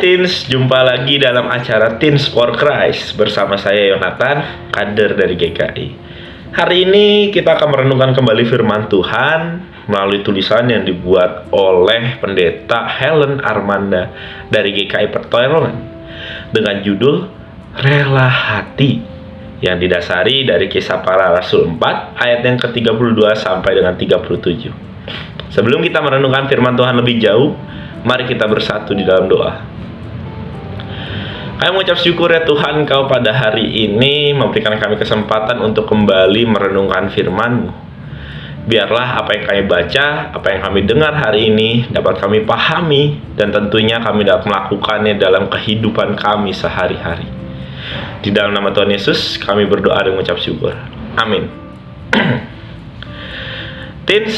Teens, jumpa lagi dalam acara Teens for Christ bersama saya Yonatan, kader dari GKI. Hari ini kita akan merenungkan kembali firman Tuhan melalui tulisan yang dibuat oleh Pendeta Helen Armanda dari GKI Pertolongan dengan judul Rela Hati, yang didasari dari Kisah Para Rasul 4 ayat yang ke-32 sampai dengan 37. Sebelum kita merenungkan firman Tuhan lebih jauh, mari kita bersatu di dalam doa. Kami mengucap syukur ya Tuhan, Kau pada hari ini memberikan kami kesempatan untuk kembali merenungkan firman-Mu. Biarlah apa yang kami baca, apa yang kami dengar hari ini dapat kami pahami, dan tentunya kami dapat melakukannya dalam kehidupan kami sehari-hari. Di dalam nama Tuhan Yesus kami berdoa dan mengucap syukur. Amin. Teens,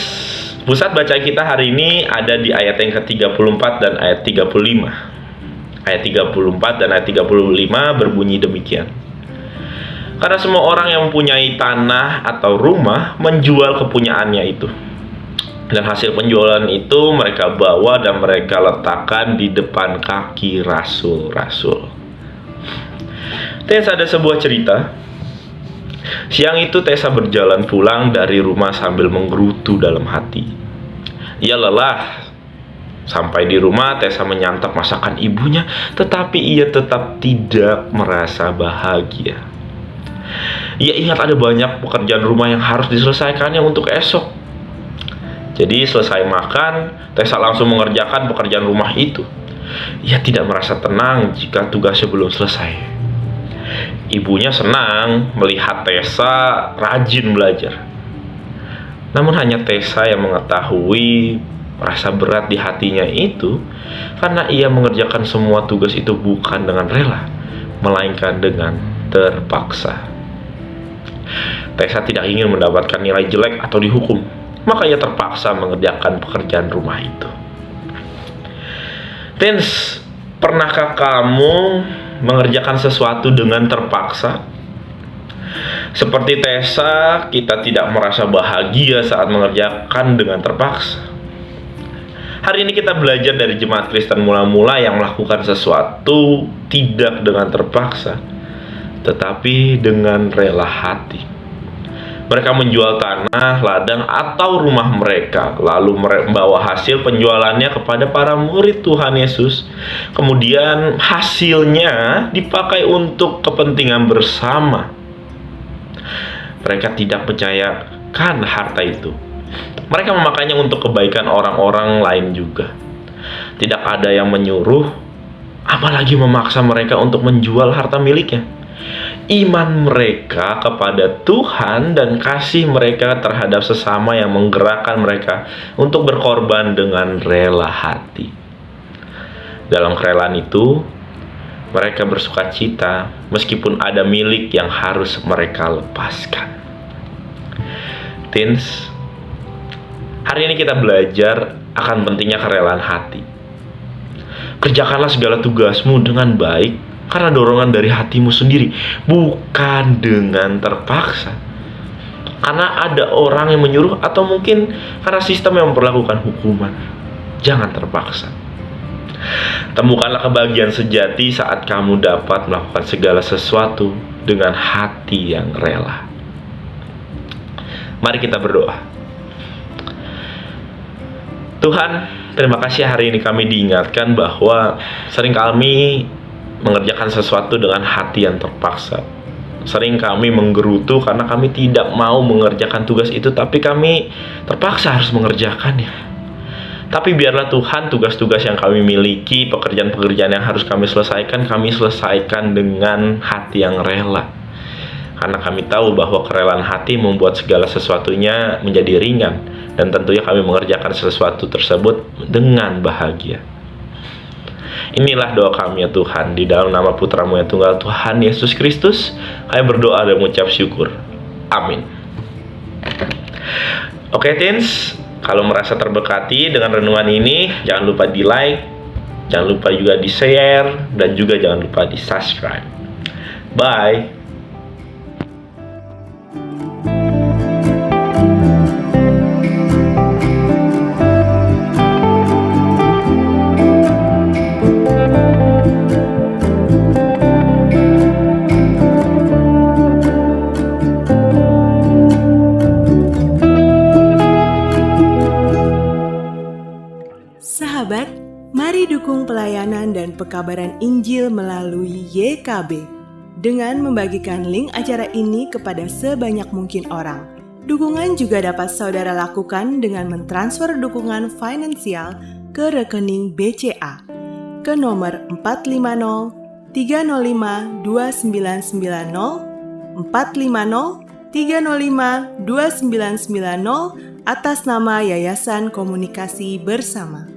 pusat bacaan kita hari ini ada di ayat yang ke-34 dan ayat 35. Ayat 34 dan ayat 35 berbunyi demikian. Karena semua orang yang mempunyai tanah atau rumah menjual kepunyaannya itu, dan hasil penjualan itu mereka bawa dan mereka letakkan di depan kaki rasul-rasul. Tessa, ada sebuah cerita. Siang itu Tessa berjalan pulang dari rumah sambil menggerutu dalam hati. Ia lelah. Sampai di rumah, Tessa menyantap masakan ibunya, tetapi ia tetap tidak merasa bahagia. Ia ingat ada banyak pekerjaan rumah yang harus diselesaikannya untuk esok. Jadi selesai makan, Tessa langsung mengerjakan pekerjaan rumah itu. Ia tidak merasa tenang jika tugasnya belum selesai. Ibunya senang melihat Tessa rajin belajar. Namun hanya Tessa yang mengetahui rasa berat di hatinya itu, karena ia mengerjakan semua tugas itu bukan dengan rela, melainkan dengan terpaksa. Tessa tidak ingin mendapatkan nilai jelek atau dihukum, maka ia terpaksa mengerjakan pekerjaan rumah itu. Teens, pernahkah kamu mengerjakan sesuatu dengan terpaksa? Seperti Tessa, kita tidak merasa bahagia saat mengerjakan dengan terpaksa. Hari ini kita belajar dari jemaat Kristen mula-mula yang melakukan sesuatu tidak dengan terpaksa, tetapi dengan rela hati. Mereka menjual tanah, ladang, atau rumah mereka, lalu membawa hasil penjualannya kepada para murid Tuhan Yesus. Kemudian hasilnya dipakai untuk kepentingan bersama. Mereka tidak percayakan harta itu. Mereka memakainya untuk kebaikan orang-orang lain juga. Tidak ada yang menyuruh, apalagi memaksa mereka untuk menjual harta miliknya. Iman mereka kepada Tuhan dan kasih mereka terhadap sesama yang menggerakkan mereka untuk berkorban dengan rela hati. Dalam kerelaan itu, mereka bersuka cita meskipun ada milik yang harus mereka lepaskan. Teens, hari ini kita belajar akan pentingnya kerelaan hati. Kerjakanlah segala tugasmu dengan baik karena dorongan dari hatimu sendiri, bukan dengan terpaksa. Karena ada orang yang menyuruh atau mungkin karena sistem yang memperlakukan hukuman. Jangan terpaksa. Temukanlah kebahagiaan sejati saat kamu dapat melakukan segala sesuatu dengan hati yang rela. Mari kita berdoa. Tuhan, terima kasih hari ini kami diingatkan bahwa sering kami mengerjakan sesuatu dengan hati yang terpaksa. Sering kami menggerutu karena kami tidak mau mengerjakan tugas itu, tapi kami terpaksa harus mengerjakannya. Tapi biarlah Tuhan, tugas-tugas yang kami miliki, pekerjaan-pekerjaan yang harus kami selesaikan dengan hati yang rela. Karena kami tahu bahwa kerelaan hati membuat segala sesuatunya menjadi ringan, dan tentunya kami mengerjakan sesuatu tersebut dengan bahagia. Inilah doa kami ya Tuhan, di dalam nama Putra-Mu yang tunggal, Tuhan Yesus Kristus, kami berdoa dan mengucap syukur. Amin. Oke teens, kalau merasa terberkati dengan renungan ini, jangan lupa di like, jangan lupa juga di share, dan juga jangan lupa di subscribe. Bye. Sahabat, mari dukung pelayanan dan pekabaran Injil melalui YKB dengan membagikan link acara ini kepada sebanyak mungkin orang. Dukungan juga dapat saudara lakukan dengan mentransfer dukungan finansial ke rekening BCA ke nomor 450 305 2990 450 305 2990 atas nama Yayasan Komunikasi Bersama.